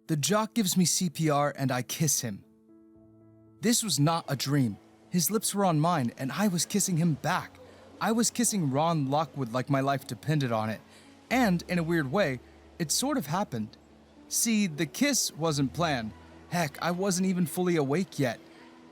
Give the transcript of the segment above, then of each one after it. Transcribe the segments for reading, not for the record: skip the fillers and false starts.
The jock gives me CPR and I kiss him. This was not a dream. His lips were on mine and I was kissing him back. I was kissing Ron Lockwood like my life depended on it. And, in a weird way, it sort of happened. See, the kiss wasn't planned. Heck, I wasn't even fully awake yet.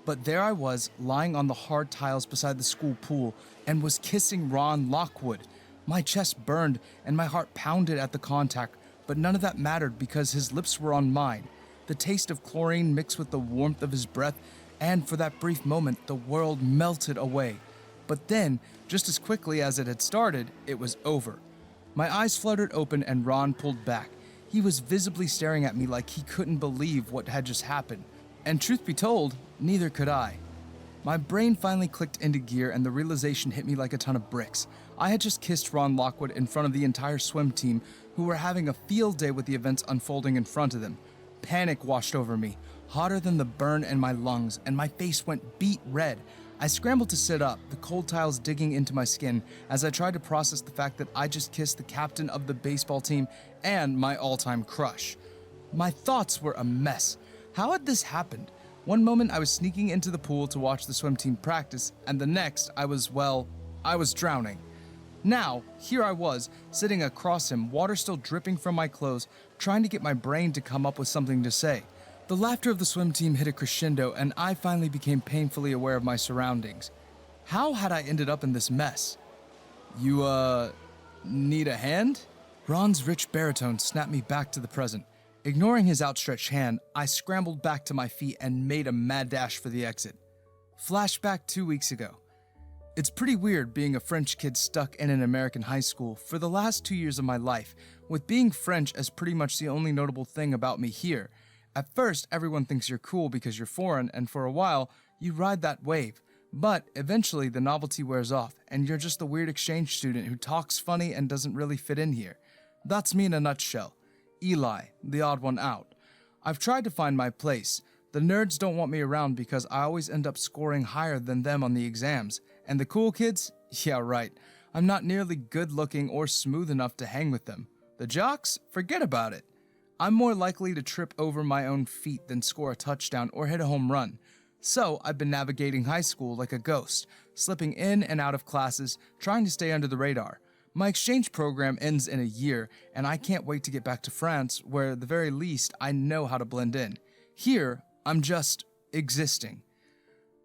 But there I was, lying on the hard tiles beside the school pool, and was kissing Ron Lockwood. My chest burned and my heart pounded at the contact, but none of that mattered because his lips were on mine. The taste of chlorine mixed with the warmth of his breath, and for that brief moment, the world melted away. But then, just as quickly as it had started, it was over. My eyes fluttered open and Ron pulled back. He was visibly staring at me like he couldn't believe what had just happened. And truth be told, neither could I. My brain finally clicked into gear and the realization hit me like a ton of bricks. I had just kissed Ron Lockwood in front of the entire swim team, who were having a field day with the events unfolding in front of them. Panic washed over me, hotter than the burn in my lungs, and my face went beet red. I scrambled to sit up, the cold tiles digging into my skin as I tried to process the fact that I just kissed the captain of the baseball team and my all-time crush. My thoughts were a mess. How had this happened? One moment I was sneaking into the pool to watch the swim team practice, and the next I was drowning. Now, here I was, sitting across him, water still dripping from my clothes, trying to get my brain to come up with something to say. The laughter of the swim team hit a crescendo, and I finally became painfully aware of my surroundings. How had I ended up in this mess? You, need a hand? Ron's rich baritone snapped me back to the present. Ignoring his outstretched hand, I scrambled back to my feet and made a mad dash for the exit. Flashback 2 weeks ago. It's pretty weird being a French kid stuck in an American high school for the last 2 years of my life, with being French as pretty much the only notable thing about me here. At first, everyone thinks you're cool because you're foreign, and for a while, you ride that wave. But eventually, the novelty wears off, and you're just a weird exchange student who talks funny and doesn't really fit in here. That's me in a nutshell. Eli, the odd one out. I've tried to find my place. The nerds don't want me around because I always end up scoring higher than them on the exams. And the cool kids? Yeah, right. I'm not nearly good looking or smooth enough to hang with them. The jocks? Forget about it. I'm more likely to trip over my own feet than score a touchdown or hit a home run. So I've been navigating high school like a ghost, slipping in and out of classes, trying to stay under the radar. My exchange program ends in a year, and I can't wait to get back to France, where at the very least I know how to blend in. Here, I'm just existing.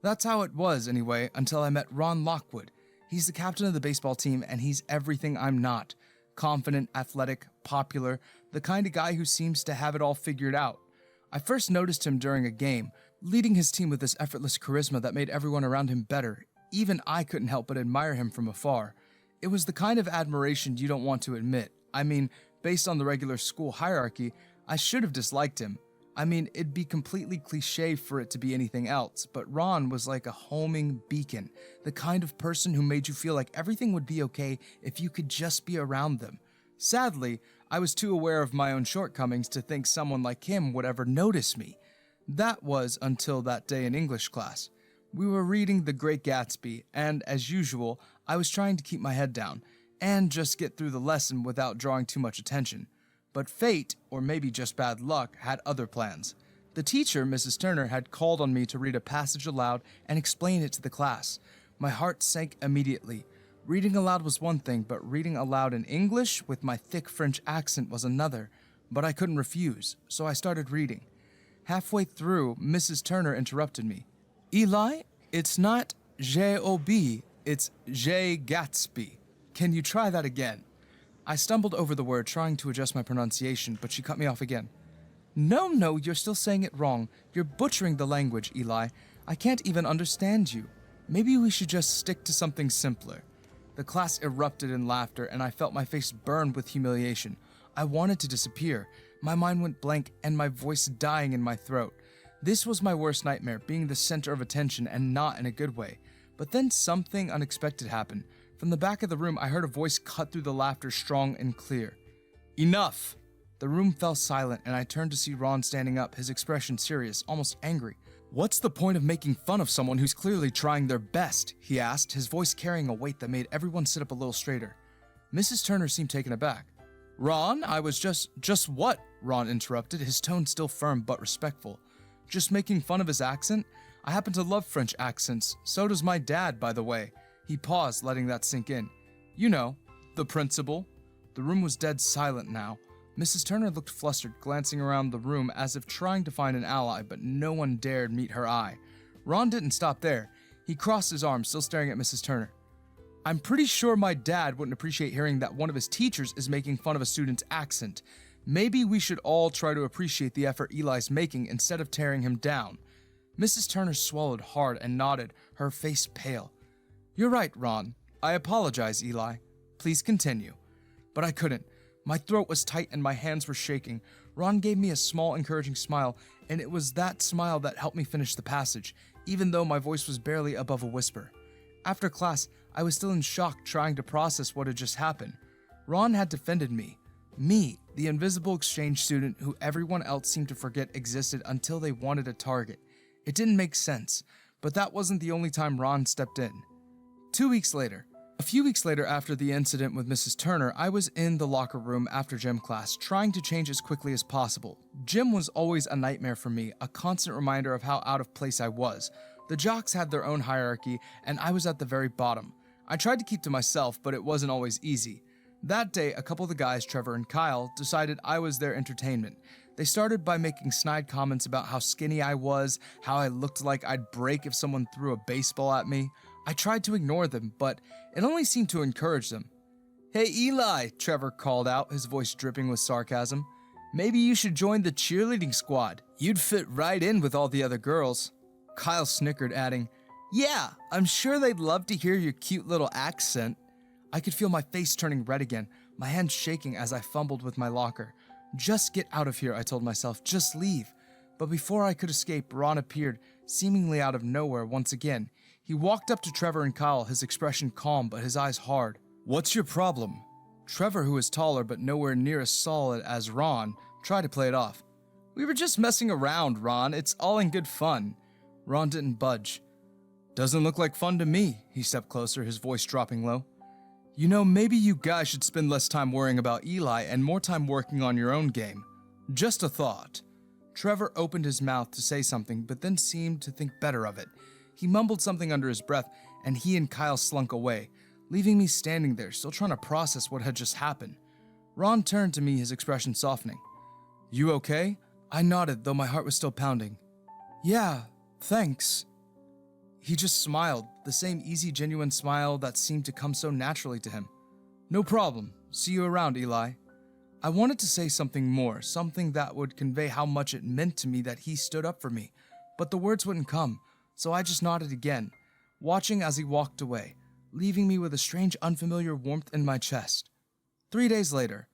That's how it was, anyway, until I met Ron Lockwood. He's the captain of the baseball team, and he's everything I'm not. Confident, athletic, popular, the kind of guy who seems to have it all figured out. I first noticed him during a game, leading his team with this effortless charisma that made everyone around him better. Even I couldn't help but admire him from afar. It was the kind of admiration you don't want to admit. I mean, based on the regular school hierarchy, I should have disliked him. I mean, it'd be completely cliche for it to be anything else, but Ron was like a homing beacon, the kind of person who made you feel like everything would be okay if you could just be around them. Sadly, I was too aware of my own shortcomings to think someone like him would ever notice me. That was until that day in English class. We were reading The Great Gatsby, and as usual, I was trying to keep my head down and just get through the lesson without drawing too much attention. But fate, or maybe just bad luck, had other plans. The teacher, Mrs. Turner, had called on me to read a passage aloud and explain it to the class. My heart sank immediately. Reading aloud was one thing, but reading aloud in English with my thick French accent was another. But I couldn't refuse, so I started reading. Halfway through, Mrs. Turner interrupted me. Eli, it's not J-O-B, it's J-Gatsby. Can you try that again? I stumbled over the word, trying to adjust my pronunciation, but she cut me off again. No, you're still saying it wrong. You're butchering the language, Eli. I can't even understand you. Maybe we should just stick to something simpler. The class erupted in laughter, and I felt my face burn with humiliation. I wanted to disappear. My mind went blank, and my voice dying in my throat. This was my worst nightmare, being the center of attention, and not in a good way. But then something unexpected happened. From the back of the room, I heard a voice cut through the laughter strong and clear. Enough! The room fell silent, and I turned to see Ron standing up, his expression serious, almost angry. What's the point of making fun of someone who's clearly trying their best? He asked, his voice carrying a weight that made everyone sit up a little straighter. Mrs. Turner seemed taken aback. Ron, I was just what? Ron interrupted, his tone still firm but respectful. Just making fun of his accent? I happen to love French accents. So does my dad, by the way. He paused, letting that sink in. You know, the principal. The room was dead silent now. Mrs. Turner looked flustered, glancing around the room as if trying to find an ally, but no one dared meet her eye. Ron didn't stop there. He crossed his arms, still staring at Mrs. Turner. I'm pretty sure my dad wouldn't appreciate hearing that one of his teachers is making fun of a student's accent. Maybe we should all try to appreciate the effort Eli's making instead of tearing him down. Mrs. Turner swallowed hard and nodded, her face pale. You're right, Ron. I apologize, Eli. Please continue. But I couldn't. My throat was tight and my hands were shaking. Ron gave me a small, encouraging smile, and it was that smile that helped me finish the passage, even though my voice was barely above a whisper. After class, I was still in shock, trying to process what had just happened. Ron had defended me. Me, the invisible exchange student who everyone else seemed to forget existed until they wanted a target. It didn't make sense, but that wasn't the only time Ron stepped in. 2 weeks later. A few weeks later, after the incident with Mrs. Turner, I was in the locker room after gym class, trying to change as quickly as possible. Gym was always a nightmare for me, a constant reminder of how out of place I was. The jocks had their own hierarchy, and I was at the very bottom. I tried to keep to myself, but it wasn't always easy. That day, a couple of the guys, Trevor and Kyle, decided I was their entertainment. They started by making snide comments about how skinny I was, how I looked like I'd break if someone threw a baseball at me. I tried to ignore them, but it only seemed to encourage them. Hey Eli, Trevor called out, his voice dripping with sarcasm. Maybe you should join the cheerleading squad. You'd fit right in with all the other girls. Kyle snickered, adding, Yeah, I'm sure they'd love to hear your cute little accent. I could feel my face turning red again, my hands shaking as I fumbled with my locker. Just get out of here, I told myself, just leave. But before I could escape, Ron appeared, seemingly out of nowhere once again. He walked up to Trevor and Kyle, his expression calm but his eyes hard. What's your problem? Trevor, who was taller but nowhere near as solid as Ron, tried to play it off. We were just messing around, Ron. It's all in good fun. Ron didn't budge. Doesn't look like fun to me, he stepped closer, his voice dropping low. You know, maybe you guys should spend less time worrying about Eli and more time working on your own game. Just a thought. Trevor opened his mouth to say something, but then seemed to think better of it. He mumbled something under his breath, and he and Kyle slunk away, leaving me standing there, still trying to process what had just happened. Ron turned to me, his expression softening. You okay? I nodded, though my heart was still pounding. Yeah, thanks. He just smiled, the same easy, genuine smile that seemed to come so naturally to him. No problem. See you around, Eli. I wanted to say something more, something that would convey how much it meant to me that he stood up for me, but the words wouldn't come, so I just nodded again, watching as he walked away, leaving me with a strange, unfamiliar warmth in my chest. 3 days later.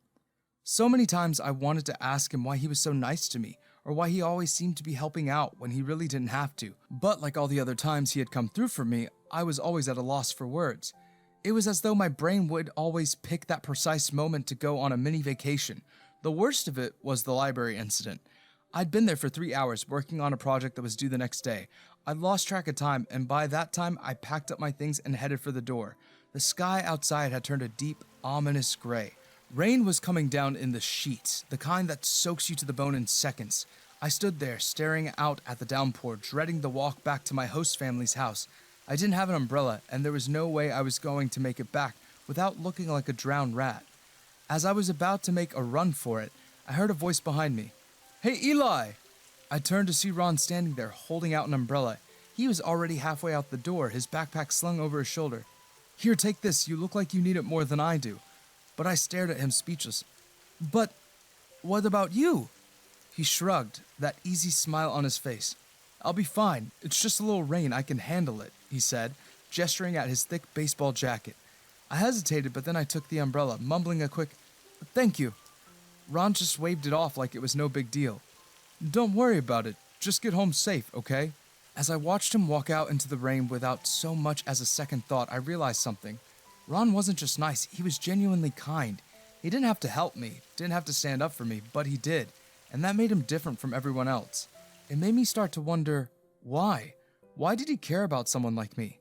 So many times I wanted to ask him why he was so nice to me, or why he always seemed to be helping out when he really didn't have to. But like all the other times he had come through for me, I was always at a loss for words. It was as though my brain would always pick that precise moment to go on a mini vacation. The worst of it was the library incident. I'd been there for 3 hours working on a project that was due the next day. I'd lost track of time, and by that time I packed up my things and headed for the door. The sky outside had turned a deep, ominous gray. Rain was coming down in the sheets, the kind that soaks you to the bone in seconds. I stood there, staring out at the downpour, dreading the walk back to my host family's house. I didn't have an umbrella, and there was no way I was going to make it back without looking like a drowned rat. As I was about to make a run for it, I heard a voice behind me. Hey, Eli! I turned to see Ron standing there, holding out an umbrella. He was already halfway out the door, his backpack slung over his shoulder. Here, take this. You look like you need it more than I do. But I stared at him speechless. But what about you? He shrugged, that easy smile on his face. I'll be fine. It's just a little rain. I can handle it, he said, gesturing at his thick baseball jacket. I hesitated, but then I took the umbrella, mumbling a quick, thank you. Ron just waved it off like it was no big deal. Don't worry about it. Just get home safe, okay? As I watched him walk out into the rain without so much as a second thought, I realized something. Ron wasn't just nice, he was genuinely kind. He didn't have to help me, didn't have to stand up for me, but he did, and that made him different from everyone else. It made me start to wonder, why? Why did he care about someone like me?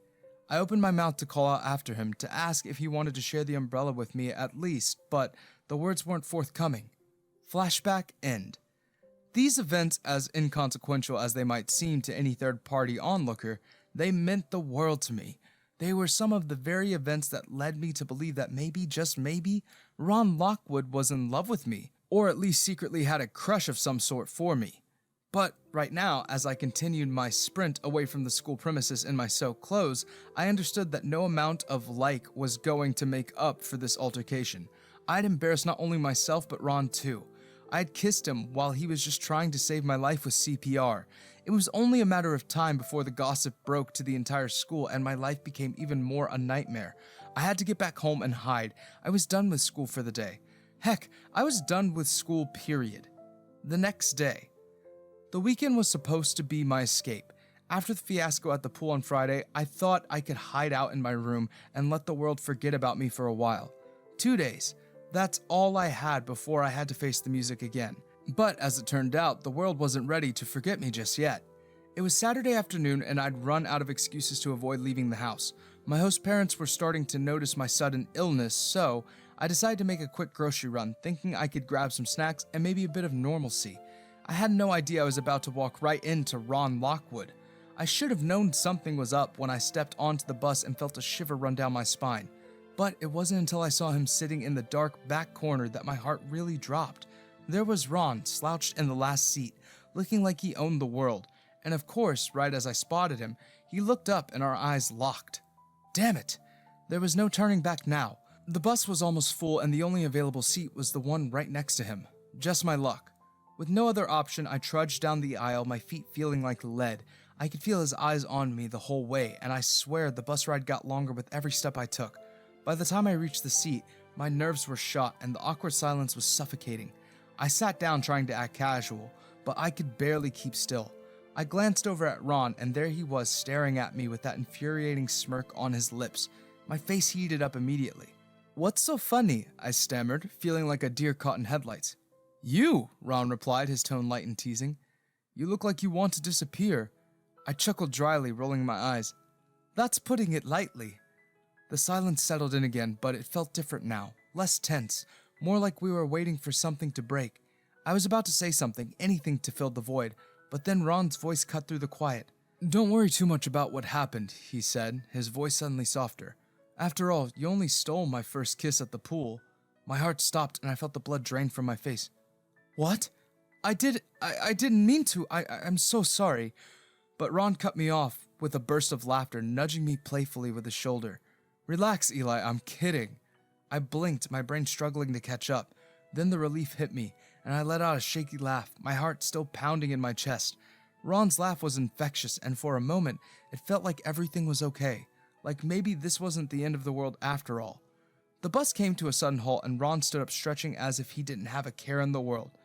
I opened my mouth to call out after him, to ask if he wanted to share the umbrella with me at least, but The words weren't forthcoming. Flashback end. These events, as inconsequential as they might seem to any third-party onlooker, they meant the world to me. They were some of the very events that led me to believe that maybe, just maybe, Ron Lockwood was in love with me, or at least secretly had a crush of some sort for me. But right now, as I continued my sprint away from the school premises in my soaked clothes, I understood that no amount of like was going to make up for this altercation. I'd embarrassed not only myself but Ron too. I had kissed him while he was just trying to save my life with CPR. It was only a matter of time before the gossip broke to the entire school and my life became even more a nightmare. I had to get back home and hide. I was done with school for the day. Heck, I was done with school, period. The next day. The weekend was supposed to be my escape. After the fiasco at the pool on Friday, I thought I could hide out in my room and let the world forget about me for a while. 2 days. That's all I had before I had to face the music again. But as it turned out, the world wasn't ready to forget me just yet. It was Saturday afternoon and I'd run out of excuses to avoid leaving the house. My host parents were starting to notice my sudden illness, so I decided to make a quick grocery run, thinking I could grab some snacks and maybe a bit of normalcy. I had no idea I was about to walk right into Ron Lockwood. I should have known something was up when I stepped onto the bus and felt a shiver run down my spine. But it wasn't until I saw him sitting in the dark back corner that my heart really dropped. There was Ron, slouched in the last seat, looking like he owned the world. And of course, right as I spotted him, he looked up and our eyes locked. Damn it! There was no turning back now. The bus was almost full and the only available seat was the one right next to him. Just my luck. With no other option, I trudged down the aisle, my feet feeling like lead. I could feel his eyes on me the whole way, and I swear the bus ride got longer with every step I took. By the time I reached the seat, my nerves were shot and the awkward silence was suffocating. I sat down trying to act casual, but I could barely keep still. I glanced over at Ron and there he was staring at me with that infuriating smirk on his lips. My face heated up immediately. "What's so funny?" I stammered, feeling like a deer caught in headlights. "You," Ron replied, his tone light and teasing. "You look like you want to disappear." I chuckled dryly, rolling my eyes. "That's putting it lightly." The silence settled in again, but it felt different now, less tense, more like we were waiting for something to break. I was about to say something, anything to fill the void, but then Ron's voice cut through the quiet. "Don't worry too much about what happened," he said, his voice suddenly softer. "After all, you only stole my first kiss at the pool." My heart stopped and I felt the blood drain from my face. "What? I didn't mean to. I'm so sorry." But Ron cut me off with a burst of laughter, nudging me playfully with his shoulder. "Relax, Eli, I'm kidding." I blinked, my brain struggling to catch up. Then the relief hit me, and I let out a shaky laugh, my heart still pounding in my chest. Ron's laugh was infectious, and for a moment, it felt like everything was okay. Like maybe this wasn't the end of the world after all. The bus came to a sudden halt, and Ron stood up stretching as if he didn't have a care in the world.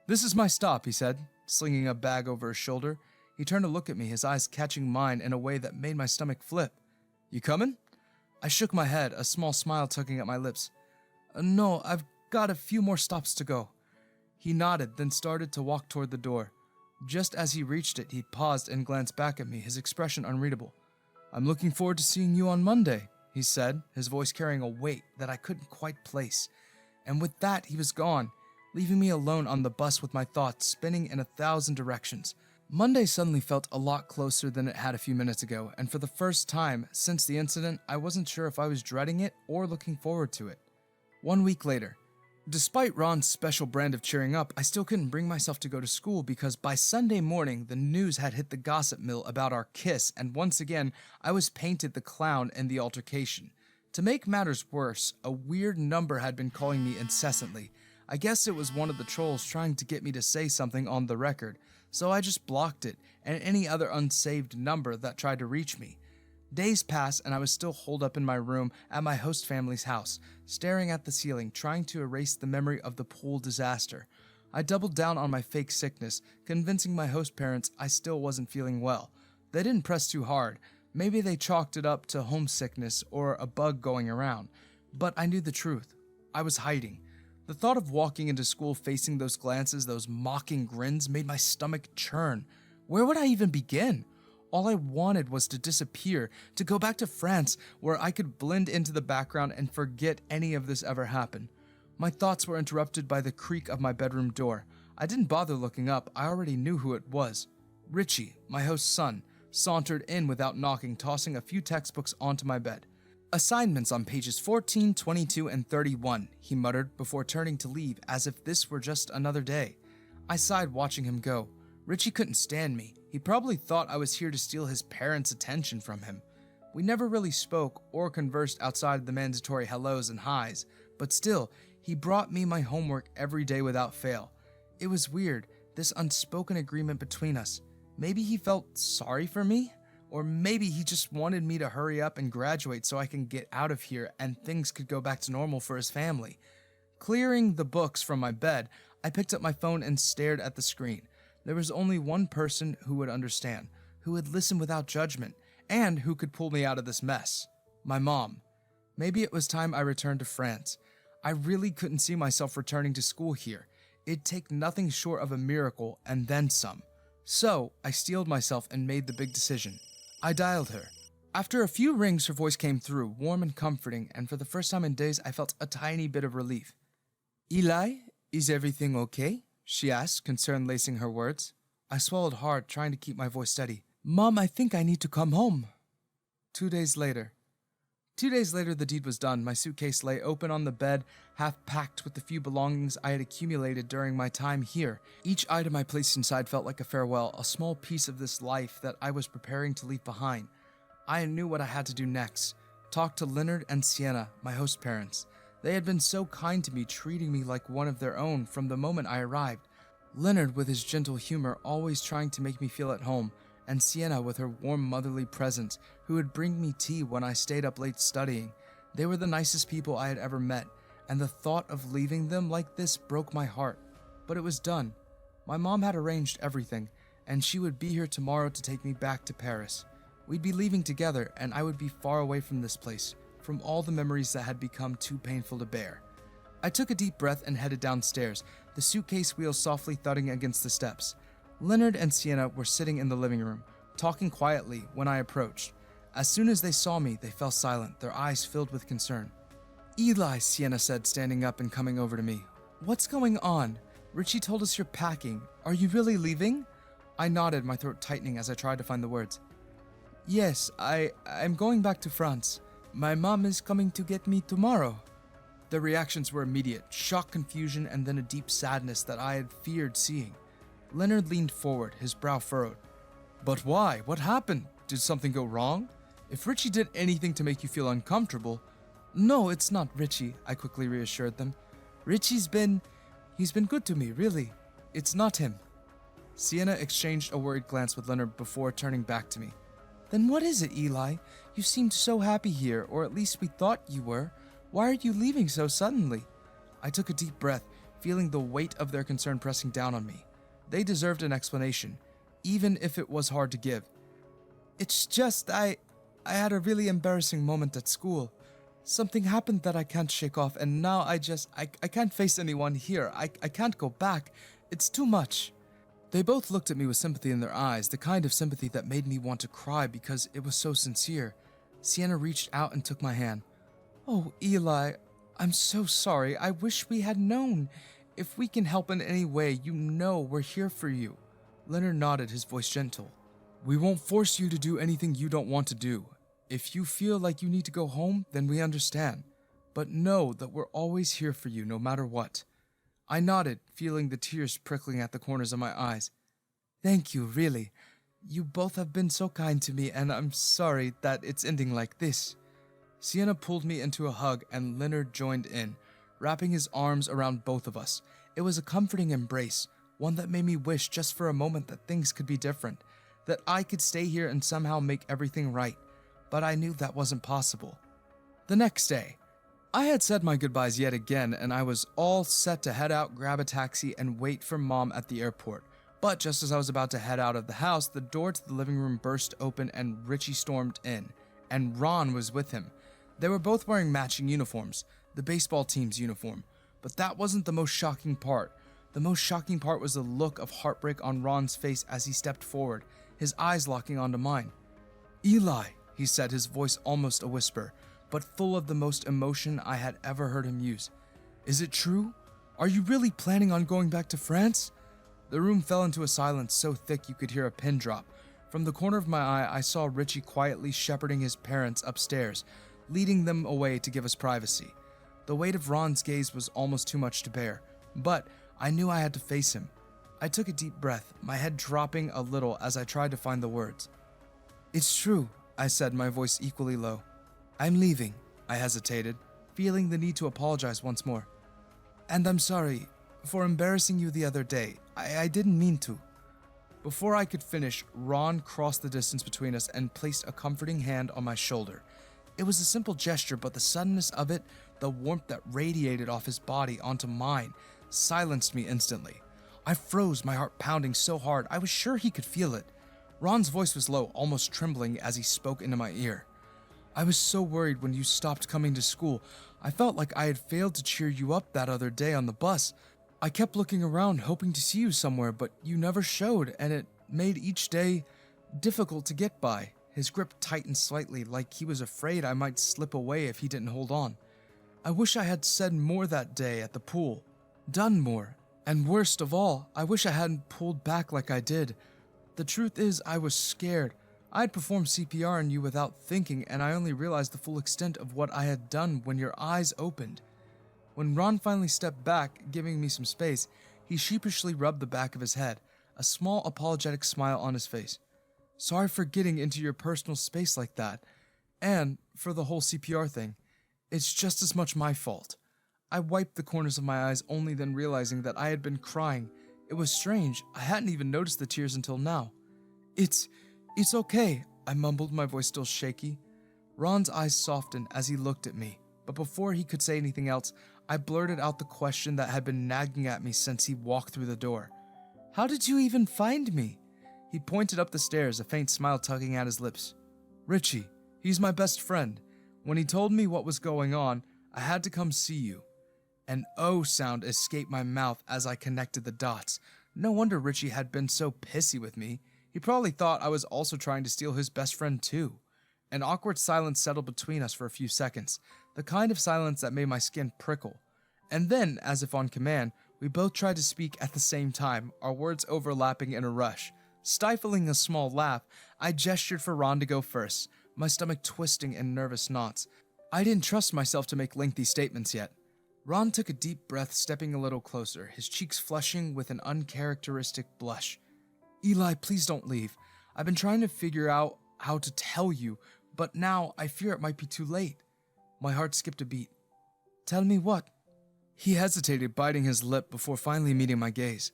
"This is my stop," he said, slinging a bag over his shoulder. He turned to look at me, his eyes catching mine in a way that made my stomach flip. "You coming?" I shook my head, a small smile tugging at my lips. No, I've got a few more stops to go." He nodded, then started to walk toward the door. Just as he reached it, he paused and glanced back at me, his expression unreadable. "I'm looking forward to seeing you on Monday," he said, his voice carrying a weight that I couldn't quite place. And with that, he was gone, leaving me alone on the bus with my thoughts spinning in 1,000 directions. Monday suddenly felt a lot closer than it had a few minutes ago, and for the first time since the incident, I wasn't sure if I was dreading it or looking forward to it. 1 week later. Despite Ron's special brand of cheering up, I still couldn't bring myself to go to school because by Sunday morning, the news had hit the gossip mill about our kiss, and once again, I was painted the clown in the altercation. To make matters worse, a weird number had been calling me incessantly. I guess it was one of the trolls trying to get me to say something on the record, so I just blocked it and any other unsaved number that tried to reach me. Days passed and I was still holed up in my room at my host family's house, staring at the ceiling, trying to erase the memory of the pool disaster. I doubled down on my fake sickness, convincing my host parents I still wasn't feeling well. They didn't press too hard. Maybe they chalked it up to homesickness or a bug going around. But I knew the truth. I was hiding. The thought of walking into school facing those glances, those mocking grins, made my stomach churn. Where would I even begin? All I wanted was to disappear, to go back to France, where I could blend into the background and forget any of this ever happened. My thoughts were interrupted by the creak of my bedroom door. I didn't bother looking up, I already knew who it was. Richie, my host's son, sauntered in without knocking, tossing a few textbooks onto my bed. "Assignments on pages 14, 22, and 31, he muttered before turning to leave as if this were just another day. I sighed watching him go. Richie couldn't stand me. He probably thought I was here to steal his parents' attention from him. We never really spoke or conversed outside the mandatory hellos and highs, but still, he brought me my homework every day without fail. It was weird, this unspoken agreement between us. Maybe he felt sorry for me? Or maybe he just wanted me to hurry up and graduate so I can get out of here and things could go back to normal for his family. Clearing the books from my bed, I picked up my phone and stared at the screen. There was only one person who would understand, who would listen without judgment, and who could pull me out of this mess. My mom. Maybe it was time I returned to France. I really couldn't see myself returning to school here. It'd take nothing short of a miracle and then some. So, I steeled myself and made the big decision. I dialed her. After a few rings, her voice came through, warm and comforting, and for the first time in days, I felt a tiny bit of relief. "Eli, is everything okay?" she asked, concern lacing her words. I swallowed hard, trying to keep my voice steady. "Mom, I think I need to come home." 2 days later. 2 days later, the deed was done. My suitcase lay open on the bed, half packed with the few belongings I had accumulated during my time here. Each item I placed inside felt like a farewell, a small piece of this life that I was preparing to leave behind. I knew what I had to do next. Talk to Leonard and Sienna, my host parents. They had been so kind to me, treating me like one of their own from the moment I arrived. Leonard with his gentle humor, always trying to make me feel at home, and Sienna with her warm motherly presence, who would bring me tea when I stayed up late studying. They were the nicest people I had ever met, and the thought of leaving them like this broke my heart. But it was done. My mom had arranged everything, and she would be here tomorrow to take me back to Paris. We'd be leaving together, and I would be far away from this place, from all the memories that had become too painful to bear. I took a deep breath and headed downstairs, the suitcase wheels softly thudding against the steps. Leonard and Sienna were sitting in the living room, talking quietly when I approached. As soon as they saw me, they fell silent, their eyes filled with concern. "Eli," Sienna said, standing up and coming over to me. "What's going on? Richie told us you're packing. Are you really leaving?" I nodded, my throat tightening as I tried to find the words. "Yes, I'm going back to France. My mom is coming to get me tomorrow." The reactions were immediate, shock, confusion, and then a deep sadness that I had feared seeing. Leonard leaned forward, his brow furrowed. "But why? What happened? Did something go wrong? If Richie did anything to make you feel uncomfortable..." "No, it's not Richie," I quickly reassured them. He's been good to me, really. It's not him." Sienna exchanged a worried glance with Leonard before turning back to me. "Then what is it, Eli? You seemed so happy here, or at least we thought you were. Why are you leaving so suddenly?" I took a deep breath, feeling the weight of their concern pressing down on me. They deserved an explanation, even if it was hard to give. "It's just I had a really embarrassing moment at school. Something happened that I can't shake off, and now I can't face anyone here. I can't go back. It's too much." They both looked at me with sympathy in their eyes, the kind of sympathy that made me want to cry because it was so sincere. Sienna reached out and took my hand. "Oh, Eli, I'm so sorry. I wish we had known. If we can help in any way, you know we're here for you." Leonard nodded, his voice gentle. "We won't force you to do anything you don't want to do. If you feel like you need to go home, then we understand. But know that we're always here for you, no matter what." I nodded, feeling the tears prickling at the corners of my eyes. "Thank you, really. You both have been so kind to me, and I'm sorry that it's ending like this." Sienna pulled me into a hug, and Leonard joined in, wrapping his arms around both of us. It was a comforting embrace, one that made me wish just for a moment that things could be different, that I could stay here and somehow make everything right. But I knew that wasn't possible. The next day, I had said my goodbyes yet again, and I was all set to head out, grab a taxi, and wait for Mom at the airport. But just as I was about to head out of the house, the door to the living room burst open and Richie stormed in, and Ron was with him. They were both wearing matching uniforms, the baseball team's uniform. But that wasn't the most shocking part. The most shocking part was the look of heartbreak on Ron's face as he stepped forward, his eyes locking onto mine. "Eli," he said, his voice almost a whisper, but full of the most emotion I had ever heard him use. Is it true? Are you really planning on going back to France? The room fell into a silence so thick you could hear a pin drop. From the corner of my eye, I saw Richie quietly shepherding his parents upstairs, leading them away to give us privacy. The weight of Ron's gaze was almost too much to bear, but I knew I had to face him. I took a deep breath, my head dropping a little as I tried to find the words. It's true, I said, my voice equally low. I'm leaving, I hesitated, feeling the need to apologize once more. And I'm sorry for embarrassing you the other day. I didn't mean to. Before I could finish, Ron crossed the distance between us and placed a comforting hand on my shoulder. It was a simple gesture, but the suddenness of it, the warmth that radiated off his body onto mine, silenced me instantly. I froze, my heart pounding so hard I was sure he could feel it. Ron's voice was low, almost trembling as he spoke into my ear. I was so worried when you stopped coming to school. I felt like I had failed to cheer you up that other day on the bus. I kept looking around, hoping to see you somewhere, but you never showed, and it made each day difficult to get by. His grip tightened slightly, like he was afraid I might slip away if he didn't hold on. I wish I had said more that day at the pool, done more, and worst of all, I wish I hadn't pulled back like I did. The truth is, I was scared. I had performed CPR on you without thinking, and I only realized the full extent of what I had done when your eyes opened. When Ron finally stepped back, giving me some space, he sheepishly rubbed the back of his head, a small apologetic smile on his face. Sorry for getting into your personal space like that, and for the whole CPR thing. It's just as much my fault. I wiped the corners of my eyes, only then realizing that I had been crying. It was strange, I hadn't even noticed the tears until now. It's okay, I mumbled, my voice still shaky. Ron's eyes softened as he looked at me, but before he could say anything else, I blurted out the question that had been nagging at me since he walked through the door. How did you even find me? He pointed up the stairs, a faint smile tugging at his lips. Richie, he's my best friend. When he told me what was going on, I had to come see you. An O sound escaped my mouth as I connected the dots. No wonder Richie had been so pissy with me. He probably thought I was also trying to steal his best friend too. An awkward silence settled between us for a few seconds, the kind of silence that made my skin prickle. And then, as if on command, we both tried to speak at the same time, our words overlapping in a rush. Stifling a small laugh, I gestured for Ron to go first, my stomach twisting in nervous knots. I didn't trust myself to make lengthy statements yet. Ron took a deep breath, stepping a little closer, his cheeks flushing with an uncharacteristic blush. Eli, please don't leave. I've been trying to figure out how to tell you, but now I fear it might be too late. My heart skipped a beat. Tell me what? He hesitated, biting his lip before finally meeting my gaze.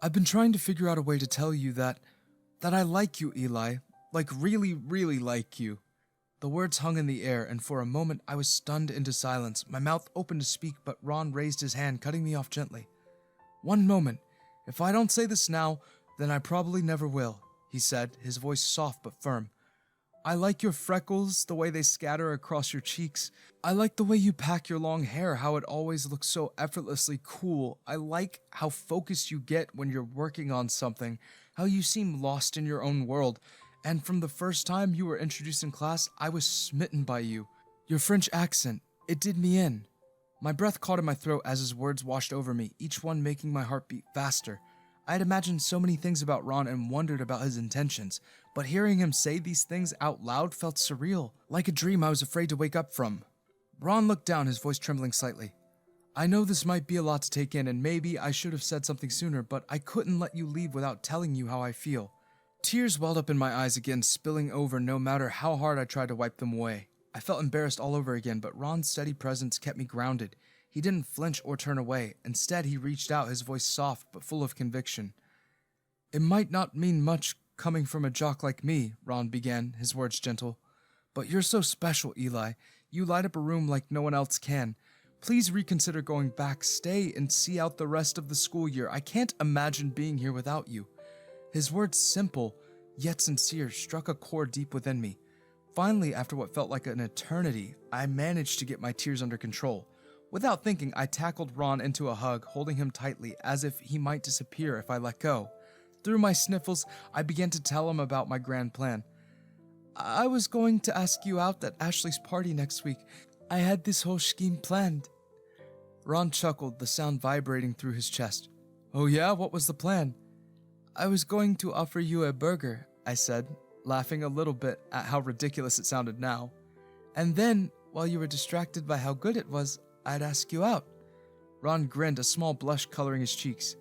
I've been trying to figure out a way to tell you that I like you, Eli. Like really, really like you. The words hung in the air, and for a moment I was stunned into silence, my mouth open to speak, but Ron raised his hand, cutting me off gently. One moment. If I don't say this now, then I probably never will, he said, his voice soft but firm. I like your freckles, the way they scatter across your cheeks. I like the way you pack your long hair, how it always looks so effortlessly cool. I like how focused you get when you're working on something, how you seem lost in your own world. And from the first time you were introduced in class, I was smitten by you. Your French accent, it did me in. My breath caught in my throat as his words washed over me, each one making my heart beat faster. I had imagined so many things about Ron and wondered about his intentions, but hearing him say these things out loud felt surreal, like a dream I was afraid to wake up from. Ron looked down, his voice trembling slightly. I know this might be a lot to take in, and maybe I should have said something sooner, but I couldn't let you leave without telling you how I feel. Tears welled up in my eyes again, spilling over no matter how hard I tried to wipe them away. I felt embarrassed all over again, but Ron's steady presence kept me grounded. He didn't flinch or turn away. Instead, he reached out, his voice soft but full of conviction. It might not mean much coming from a jock like me, Ron began, his words gentle. But you're so special, Eli. You light up a room like no one else can. Please reconsider going back. Stay and see out the rest of the school year. I can't imagine being here without you. His words, simple, yet sincere, struck a chord deep within me. Finally, after what felt like an eternity, I managed to get my tears under control. Without thinking, I tackled Ron into a hug, holding him tightly, as if he might disappear if I let go. Through my sniffles, I began to tell him about my grand plan. I was going to ask you out at Ashley's party next week. I had this whole scheme planned. Ron chuckled, the sound vibrating through his chest. Oh yeah, what was the plan? I was going to offer you a burger, I said, laughing a little bit at how ridiculous it sounded now. And then, while you were distracted by how good it was, I'd ask you out. Ron grinned, a small blush coloring his cheeks.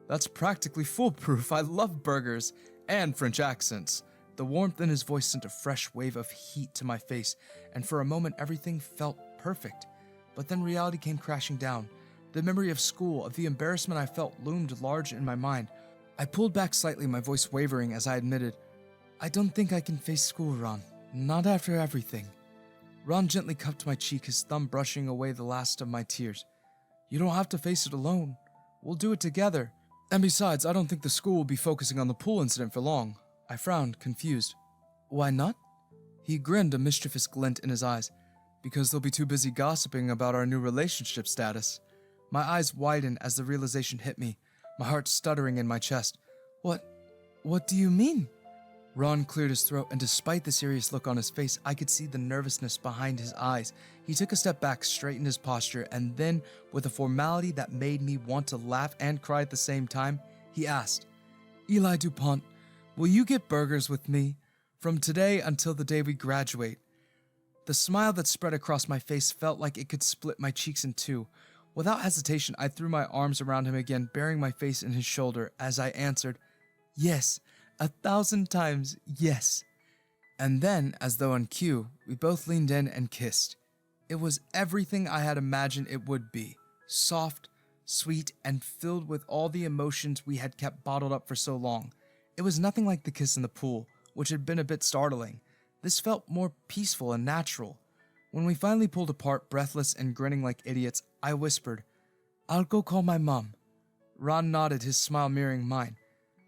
That's practically foolproof. I love burgers and French accents. The warmth in his voice sent a fresh wave of heat to my face, and for a moment everything felt perfect. But then reality came crashing down. The memory of school, of the embarrassment I felt, loomed large in my mind. I pulled back slightly, my voice wavering as I admitted, I don't think I can face school, Ron. Not after everything. Ron gently cupped my cheek, his thumb brushing away the last of my tears. You don't have to face it alone. We'll do it together. And besides, I don't think the school will be focusing on the pool incident for long. I frowned, confused. Why not? He grinned, a mischievous glint in his eyes. Because they'll be too busy gossiping about our new relationship status. My eyes widened as the realization hit me, my heart stuttering in my chest. What do you mean? Ron cleared his throat, and despite the serious look on his face, I could see the nervousness behind his eyes. He took a step back, straightened his posture, and then, with a formality that made me want to laugh and cry at the same time, he asked, Eli DuPont, will you get burgers with me? From today until the day we graduate. The smile that spread across my face felt like it could split my cheeks in two. Without hesitation, I threw my arms around him again, burying my face in his shoulder as I answered, Yes, 1,000 times yes. And then, as though on cue, we both leaned in and kissed. It was everything I had imagined it would be. Soft, sweet, and filled with all the emotions we had kept bottled up for so long. It was nothing like the kiss in the pool, which had been a bit startling. This felt more peaceful and natural. When we finally pulled apart, breathless and grinning like idiots, I whispered, I'll go call my mom. Ron nodded, his smile mirroring mine.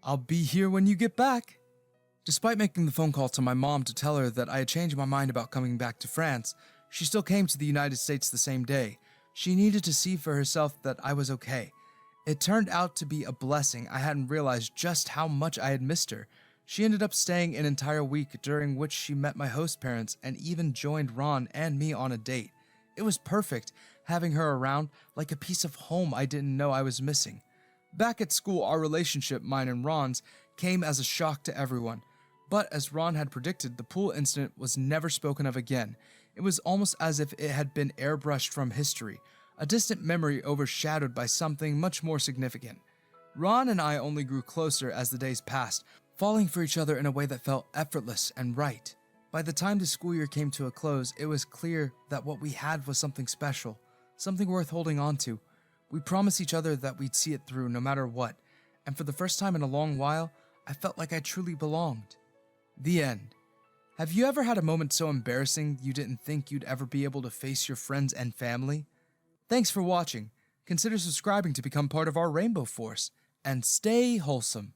I'll be here when you get back. Despite making the phone call to my mom to tell her that I had changed my mind about coming back to France, she still came to the United States the same day. She needed to see for herself that I was okay. It turned out to be a blessing. I hadn't realized just how much I had missed her. She ended up staying an entire week, during which she met my host parents and even joined Ron and me on a date. It was perfect, having her around, like a piece of home I didn't know I was missing. Back at school, our relationship, mine and Ron's, came as a shock to everyone. But as Ron had predicted, the pool incident was never spoken of again. It was almost as if it had been airbrushed from history, a distant memory overshadowed by something much more significant. Ron and I only grew closer as the days passed, falling for each other in a way that felt effortless and right. By the time the school year came to a close, it was clear that what we had was something special, something worth holding on to. We promised each other that we'd see it through no matter what, and for the first time in a long while, I felt like I truly belonged. The end. Have you ever had a moment so embarrassing you didn't think you'd ever be able to face your friends and family? Thanks for watching. Consider subscribing to become part of our Rainbow Force, and stay wholesome.